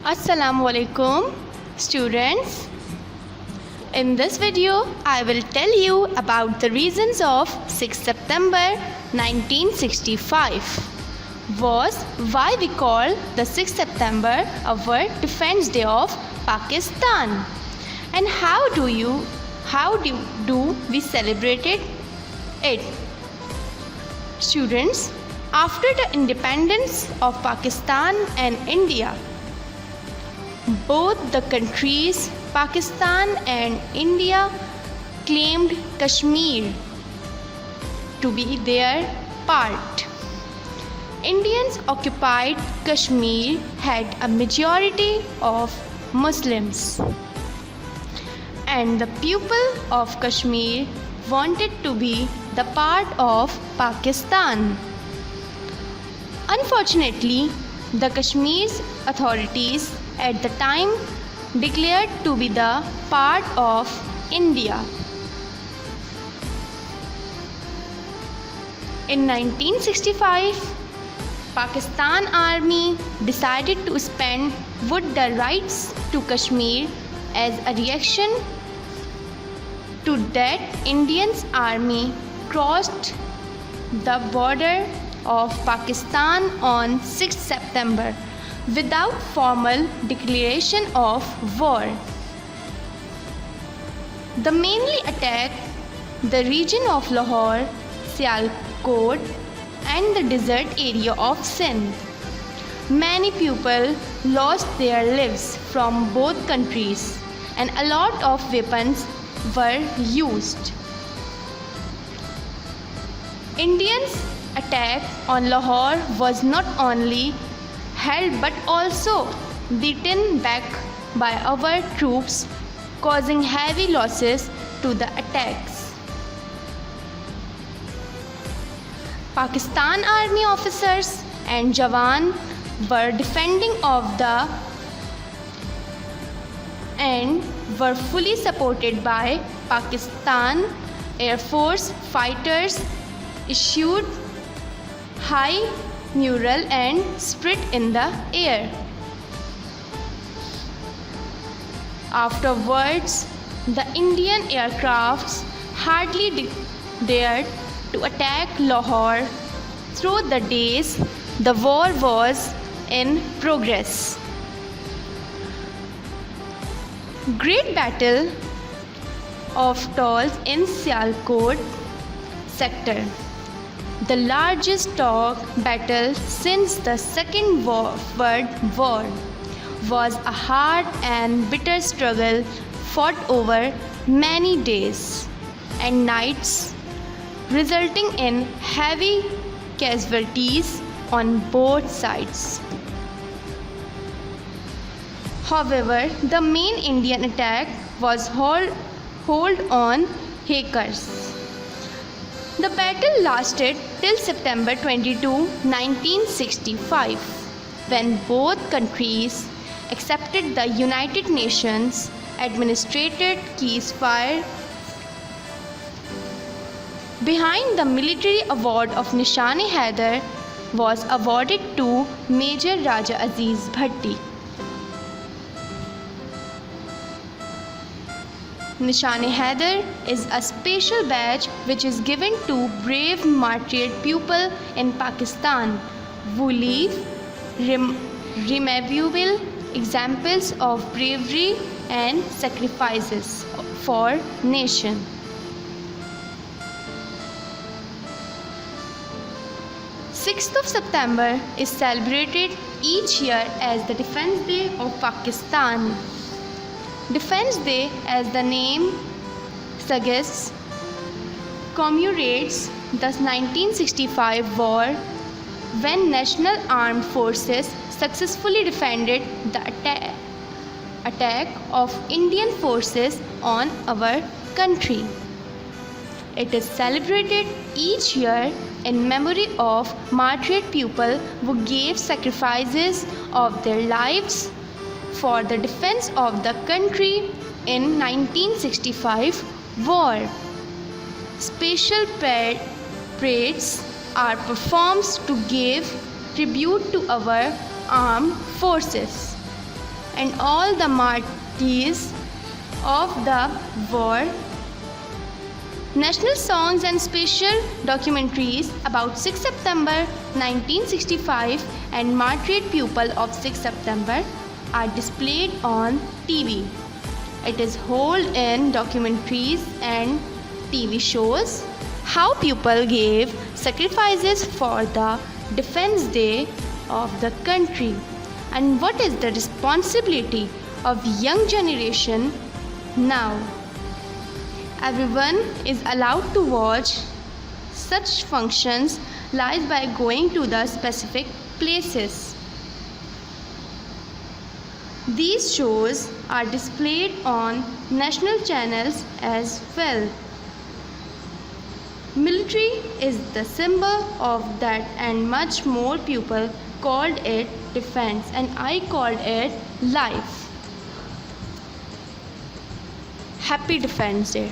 Assalamualaikum students. In this video I will tell you about the reasons of 6 September 1965 was why we call the 6th September our Defense Day of Pakistan, and how do we celebrate it? Students, after the independence of Pakistan and India, both the countries, Pakistan and India, claimed Kashmir to be their part. Indians occupied Kashmir had a majority of Muslims, and the people of Kashmir wanted to be the part of Pakistan. Unfortunately, the Kashmir's authorities at the time declared to be the part of India. In 1965, Pakistan Army decided to suspend the rights to Kashmir as a reaction to that. Indian Army crossed the border of Pakistan on 6 September without formal declaration of war. They mainly attacked the region of Lahore, Sialkot and the desert area of Sindh. Many people lost their lives from both countries and a lot of weapons were used. Indians' attack on Lahore was not only held but also beaten back by our troops, causing heavy losses to the attacks. Pakistan Army officers and Jawan were defending of the and were fully supported by Pakistan Air Force fighters, issued high mural and spread in the air. Afterwards, the Indian aircrafts hardly dared to attack Lahore. Through the days, the war was in progress. Great Battle of Tolls in Sialkot sector, the largest battle since the Second World War, was a hard and bitter struggle fought over many days and nights, resulting in heavy casualties on both sides. However, the main Indian attack was held on Hakers. The battle lasted till September 22, 1965, when both countries accepted the United Nations administered ceasefire. Behind the military award of Nishan-e-Haider was awarded to Major Raja Aziz Bhatti. Nishan-e-Haider is a special badge which is given to brave martyred people in Pakistan who leave remarkable examples of bravery and sacrifices for nation. Sixth of September is celebrated each year as the Defense Day of Pakistan. Defense Day, as the name suggests, commemorates the 1965 war, when National Armed Forces successfully defended the attack of Indian forces on our country. It is celebrated each year in memory of martyred people who gave sacrifices of their lives for the defense of the country in 1965 war. Special parades are performed to give tribute to our armed forces. and all the martyrs of the war. National songs and special documentaries about 6 September 1965 and martyred people of 6 September are displayed on TV. It is held in documentaries and TV shows how people gave sacrifices for the Defense Day of the country and what is the responsibility of young generation now. Everyone is allowed to watch such functions live by going to the specific places. These shows are displayed on national channels as well. Military is the symbol of that and much more people called it defense and I called it life. Happy Defense Day.